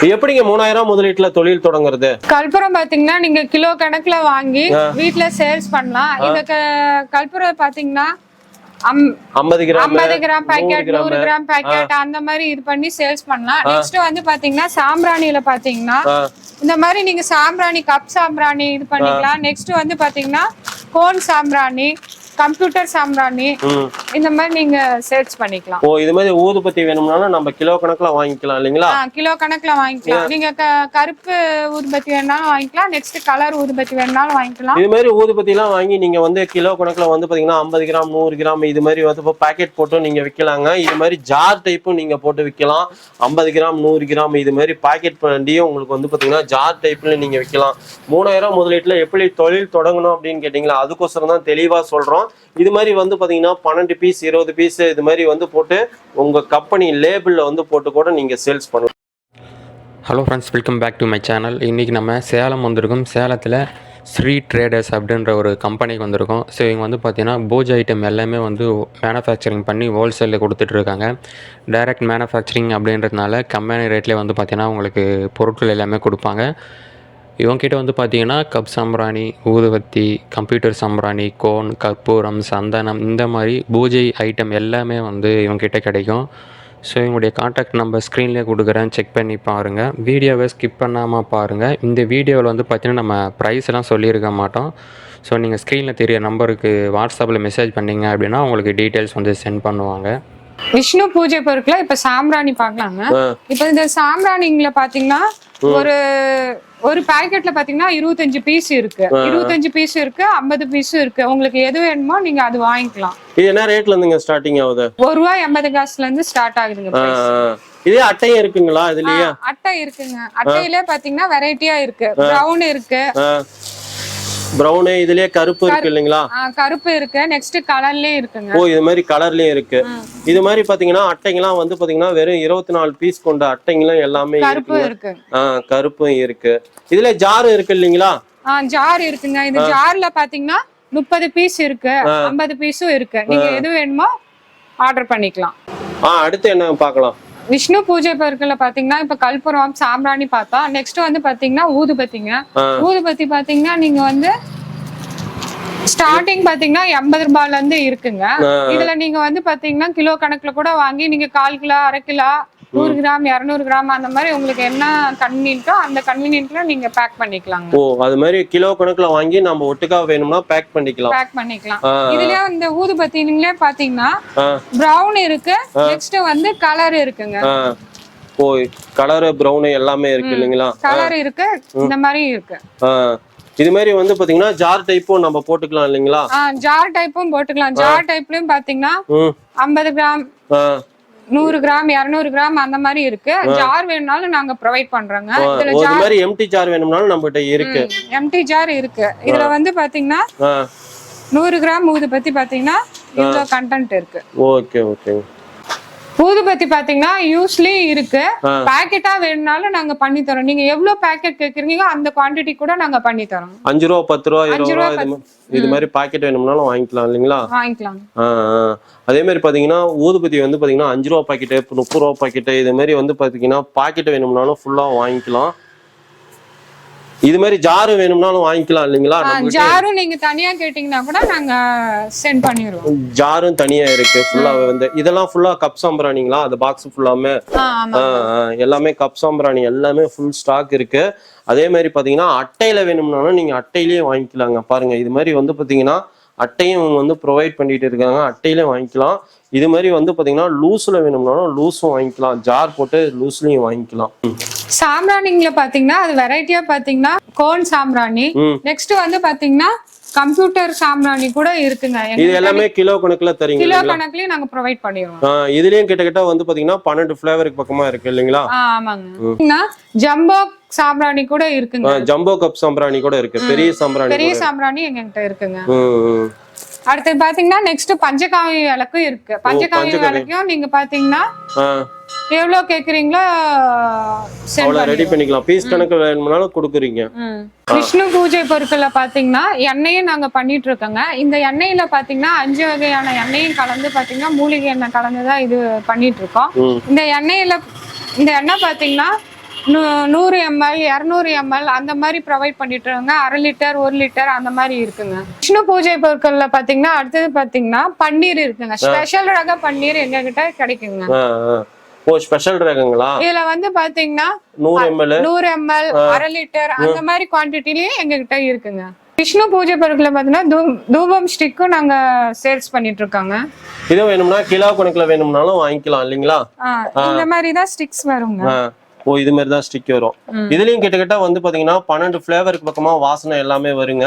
எப்படிங்க 3000 முதலீட்டுல தொழில் தொடங்குறது? கற்பூரம் பாத்தீங்கன்னா நீங்க கிலோ கணக்குல வாங்கி வீட்ல சேல்ஸ் பண்ணலாம். இந்த கற்பூரம் பாத்தீங்கன்னா 50 gram 50 gram packet 100 gram packet அந்த மாதிரி இது பண்ணி சேல்ஸ் பண்ணலாம். நெக்ஸ்ட் வந்து பாத்தீங்கன்னா சாம்பிராணியில பாத்தீங்கன்னா இந்த மாதிரி நீங்க சாம்பிராணி கப் சாம்பிராணி இது பண்ணிக்கலாம். நெக்ஸ்ட் வந்து பாத்தீங்கன்னா கோன் சாம்பிராணி கம்ப்யூட்டர் சாம்பிராணி இந்த மாதிரி நீங்க சர்ச் பண்ணிக்கலாம். ஓ இது மாதிரி ஊதுபத்தி வேணும்னாலும் நம்ம கிலோ கணக்குல வாங்கிக்கலாம் இல்லீங்களா? கிலோ கணக்குல வாங்கிக்கலாம். நீங்க கருப்பு ஊதுபத்தி வேணாலும் வாங்கிக்கலாம். நெக்ஸ்ட் கலர் ஊதுபத்தி வேணாலும் வாங்கிக்கலாம். இது மாதிரி ஊதுபத்தி எல்லாம் வாங்கி நீங்க வந்து கிலோ கணக்குல வந்து பாத்தீங்கன்னா 50 கிராம் 100 கிராம் இது மாதிரி வந்து பாக்கெட் போட்டு நீங்க விற்கலாங்க. இது மாதிரி ஜார் டைப்பும் நீங்க போட்டு விற்கலாம். 50 கிராம் 100 கிராம் இது மாதிரி பாக்கெட் பண்ணியும் உங்களுக்கு வந்து பாத்தீங்கன்னா ஜார் டைப்ல நீங்க விற்கலாம். 3000 முதலீட்டுல எப்படி தொழில் தொடங்கணும் அப்படின்னு கேட்டீங்களா? அதுக்கோசரம் தான் தெளிவா சொல்றோம். இது மாதிரி வந்து பாத்தீங்கன்னா 12 பீஸ் 20 பீஸ் இது மாதிரி வந்து போட்டு உங்க கம்பெனி லேபிள்ல வந்து போட்டு கூட நீங்க சேல்ஸ் பண்ணலாம். Hello friends, welcome back to my channel. இன்றைக்கி நம்ம சேலம் வந்திருக்கோம். சேலத்தில் ஸ்ரீ ட்ரேடர்ஸ் அப்படின்ற ஒரு கம்பெனிக்கு வந்திருக்கோம். ஸோ இவங்க வந்து பார்த்திங்கன்னா பூஜை ஐட்டம் எல்லாமே வந்து மேனுஃபேக்சரிங் பண்ணி ஹோல்சேலில் கொடுத்துட்ருக்காங்க. டைரக்ட் மேனுஃபேக்சரிங் அப்படின்றதுனால கம்பெனி ரேட்லேயே வந்து பார்த்திங்கன்னா உங்களுக்கு பொருட்கள் எல்லாமே கொடுப்பாங்க. இவங்ககிட்ட வந்து பார்த்திங்கன்னா கப் சாம்பிராணி ஊதுவத்தி கம்ப்யூட்டர் சாம்பிராணி கோன் கற்பூரம் சந்தனம் இந்த மாதிரி பூஜை ஐட்டம் எல்லாமே வந்து இவங்ககிட்ட கிடைக்கும். ஸோ இவங்களுடைய கான்டாக்ட் நம்பர் ஸ்க்ரீன்லேயே கொடுக்குறேன், செக் பண்ணி பாருங்கள். வீடியோவை ஸ்கிப் பண்ணாமல் பாருங்கள். இந்த வீடியோவில் வந்து பார்த்திங்கன்னா நம்ம ப்ரைஸ் எல்லாம் சொல்லியிருக்க மாட்டோம். ஸோ நீங்கள் ஸ்க்ரீனில் தெரிய நம்பருக்கு வாட்ஸ்அப்பில் மெசேஜ் பண்ணிங்க அப்படின்னா உங்களுக்கு டீட்டெயில்ஸ் வந்து சென்ட் பண்ணுவாங்க. விஷ்ணு பூஜை பொருட்களை இப்ப சாம்பிராணி பாக்கலாங்க. இப்ப இந்த சாம்பிராணிங்கள பாத்தீங்கன்னா ஒரு பாக்கெட்ல பாத்தீங்கன்னா 25 பீஸ் இருக்கு, 25 பீஸ் இருக்கு, 50 பீஸ் இருக்கு. உங்களுக்கு எது வேணுமோ நீங்க அது வாங்கிக்கலாம். இது என்ன ரேட்ல இருந்துங்க ஸ்டார்டிங் ஆகுது? ₹1.80 இருந்து ஸ்டார்ட் ஆகுதுங்க. இதே அட்டையும் இருக்குங்களா? இதுலயே அட்டை இருக்குங்க. அட்டையிலே பாத்தீங்கன்னா வெரைட்டியா இருக்கு. பிரவுன் இருக்கு, பிரவுன் இதுலயே கருப்பு இருக்கு இல்லீங்களா? கருப்பு இருக்கு. நெக்ஸ்ட் கலர்லயே இருக்குங்க. ஓ இது மாதிரி கலர்லயே இருக்கு. இது மாதிரி பாத்தீங்கன்னா அட்டைங்கலாம் வந்து பாத்தீங்கன்னா வெறும் 24 பீஸ் கொண்ட அட்டைங்கலாம் எல்லாமே இருக்கு. கருப்பும் இருக்கு. இதுல ஜார் இருக்கு இல்லீங்களா? ஜார் இருக்குங்க. இந்த ஜார்ல பாத்தீங்கன்னா 30 பீஸ் இருக்கு, 50 பீஸும் இருக்கு. நீங்க எது வேணுமோ ஆர்டர் பண்ணிக்கலாம். அடுத்து என்ன பார்க்கலாம்? விஷ்ணு பூஜை பொருட்கள்ல பாத்தீங்கன்னா இப்ப கற்பூரம் சாம்பிராணி பார்த்தா, நெக்ஸ்ட் வந்து பாத்தீங்கன்னா ஊதுபத்திங்க. ஊதுபத்தி பாத்தீங்கன்னா நீங்க வந்து ஸ்டார்டிங் பாத்தீங்கன்னா ₹80 இருந்து இருக்குங்க. இதுல நீங்க வந்து பாத்தீங்கன்னா கிலோ கணக்குல கூட வாங்கி நீங்க 1/4 கிலோ 1/2 கிலோ 100 கிராம் 200 கிராம் அந்த மாதிரி உங்களுக்கு என்ன கன்வீனியன்ட்டோ அந்த கன்வீனியன்ட்ல நீங்க பேக் பண்ணிக்கலாங்க. ஓ அது மாதிரி கிலோ கணக்குல வாங்கி நம்ம ஒட்டுக்கா வேணும்னா பேக் பண்ணிக்கலாம். இதுலயே இந்த ஊதுபத்திங்களே பாத்தீங்கன்னா பிரவுன் இருக்கு, நெக்ஸ்ட் வந்து கலர் இருக்குங்க. ஓ கலர் பிரவுன் எல்லாமே இருக்கு இல்லீங்களா? கலர் இருக்கு, இந்த மாதிரி இருக்கு. இது மாதிரி வந்து பாத்தீங்கன்னா ஜார் டைப்பும் நம்ம போட்டுக்கலாம் இல்லீங்களா? ஜார் டைப்பும் போட்டுக்கலாம். ஜார் டைப்லயும் பாத்தீங்கன்னா 50 கிராம் 100 கிராம் 200 கிராம் அந்த மாதிரி இருக்கு. ஜார் வேணும்னாலும் நாங்க ப்ரொவைட் பண்றோங்க. இதுல ஜார் மாதிரி எம்டி ஜார் வேணும்னாலும் நம்மகிட்ட இருக்கு. எம்டி ஜார் இருக்கு. இதுல வந்து பாத்தீங்கன்னா 100 கிராம் ஊதுபத்தி பாத்தீங்கன்னா இவ்வளவு கண்டென்ட் இருக்கு. Okay okay. ஊதுபத்தி பாத்தீங்கன்னா யூஸ்லி இருக்கு. பாக்கெட்டா வேணும்னாலும் நாங்க பண்ணி தரோம். நீங்க எவ்வளவு பாக்கெட் கேக்குறீங்க அந்த குவாண்டிட்டி கூட நாங்க பண்ணி தரோம். ₹5 10 20 இது மாதிரி பாக்கெட் வேணும்னாலும் வாங்கிக்கலாம் இல்லீங்களா? வாங்கிக்கலாம். அதே மாதிரி பாத்தீங்கன்னா ஊதுபத்தி வந்து பாத்தீங்கன்னா ₹5 பாக்கெட் 30 பாக்கெட் இது மாதிரி வந்து பாத்தீங்கன்னா பாக்கெட் வேணும்னாலும் ஃபுல்லா வாங்கிக்கலாம். இது மாதிரி ஜாரு வேணும்னாலும் வாங்கிக்கலாம் இல்லீங்களா? ஜாரும் நீங்க தனியா கேட்டீங்கன்னா கூட நாங்க சென்ட் பண்ணிடுவோம். ஜாரும் தனியா இருக்கு. ஃபுல்லா வந்து இதெல்லாம் ஃபுல்லா கப் சாம்பிராணிங்களா? அந்த பாக்ஸ் ஃபுல்லாமே எல்லாமே கப் சாம்பிராணி எல்லாமே ஃபுல் ஸ்டாக் இருக்கு. அதே மாதிரி பாத்தீங்கன்னா அட்டையில வேணும்னாலும் நீங்க அட்டையிலேயே வாங்கிக்கலாங்க. பாருங்க இது மாதிரி வந்து பாத்தீங்கன்னா அட்டையும் வந்து ப்ரொவைட் பண்ணிட்டு இருக்காங்க. அட்டையிலே வாங்கிக்கலாம். இது மாதிரி வந்து பாத்தீங்கன்னா லூஸ்ல வேணும்னாலும் லூஸும் வாங்கிக்கலாம். ஜார் போட்டு லூஸ்லயும் வாங்கிக்கலாம். சாம்பிராணிங்கள பாத்தீங்கன்னா அது வெரைட்டியா பாத்தீங்கன்னா கோன் சாம்பிராணி, நெக்ஸ்ட் வந்து பாத்தீங்கன்னா கம்ப்யூட்டர் சாம்பிராணி கூட இருக்குங்க. இது எல்லாமே கிலோ கணக்குல தரீங்க? கிலோ கணக்குலயே நாங்க ப்ரொவைட் பண்ணிடுவோம். இதுலயும் கிட்ட வந்து பாத்தீங்கன்னா 12 ஃபிளேவருக்கு பக்கமா இருக்கு இல்லீங்களா? ஆமாங்க. ஜம்போ சாம்பிராணி கூட இருக்குங்க. ஜம்போ கப் சாம்பிராணி கூட இருக்கு. பெரிய சாம்பிராணி எங்ககிட்ட இருக்குங்க. அடுத்து பாத்தீங்கன்னா நெக்ஸ்ட் பஞ்சகாவி விளக்கும் இருக்கு. பஞ்சகாவி விளக்கையும் நீங்க பாத்தீங்கன்னா எவ்வளவு கேக்குறீங்களோ ரெடி பண்ணிக்கலாம். பீஸ் கணக்கு வேணும்னாலும் கொடுக்குறீங்க. விஷ்ணு பூஜை பொருட்கள்ல பாத்தீங்கன்னா எண்ணெயும் நாங்க பண்ணிட்டு இருக்கோங்க. இந்த எண்ணெயில பாத்தீங்கன்னா 5 வகையான எண்ணெயும் கலந்து பாத்தீங்கன்னா மூலிகை எண்ணெய் கலந்துதான் இது பண்ணிட்டு இருக்கோம். இந்த எண்ணெய் பாத்தீங்கன்னா 100 ml 200 ml அந்த மாதிரி ப்ரொவைட் பண்ணிட்டு இருக்காங்க. 1/2 லிட்டர் 1 லிட்டர் அந்த மாதிரி இருக்குங்க. விஷ்ணு பூஜை பொருட்கள்ல பாத்தீங்கன்னா அடுத்தது பாத்தீங்கன்னா பன்னீர் இருக்குங்க. ஸ்பெஷல் ரக பன்னீர் எங்க கிட்ட கிடைக்குங்க. ஓ ஸ்பெஷல் ரகங்களா? இதுல வந்து பாத்தீங்கன்னா 100 ml 1/2 லிட்டர் அந்த மாதிரி குவான்டிட்டிலயே எங்க கிட்ட இருக்குங்க. விஷ்ணு பூஜை பொருட்களை பாத்தீங்கன்னா தூபம் ஸ்டிக்கும் நாங்க சேல்ஸ் பண்ணிட்டு இருக்காங்க. இது வேணும்னா கிலோ கணக்குல வேணும்னாலும் வாங்கிக்கலாம் இல்லீங்களா? இந்த மாதிரி தான் ஸ்டிக்ஸ் வருங்க. ஓ இது மாதிரி தான் ஸ்டிக் வரும். இதுலயும் கிட்டத்தட்ட வந்து பாத்தீங்கன்னா 12 ஃபிளேவருக்கு பக்கமா வாசனை எல்லாமே வருங்க.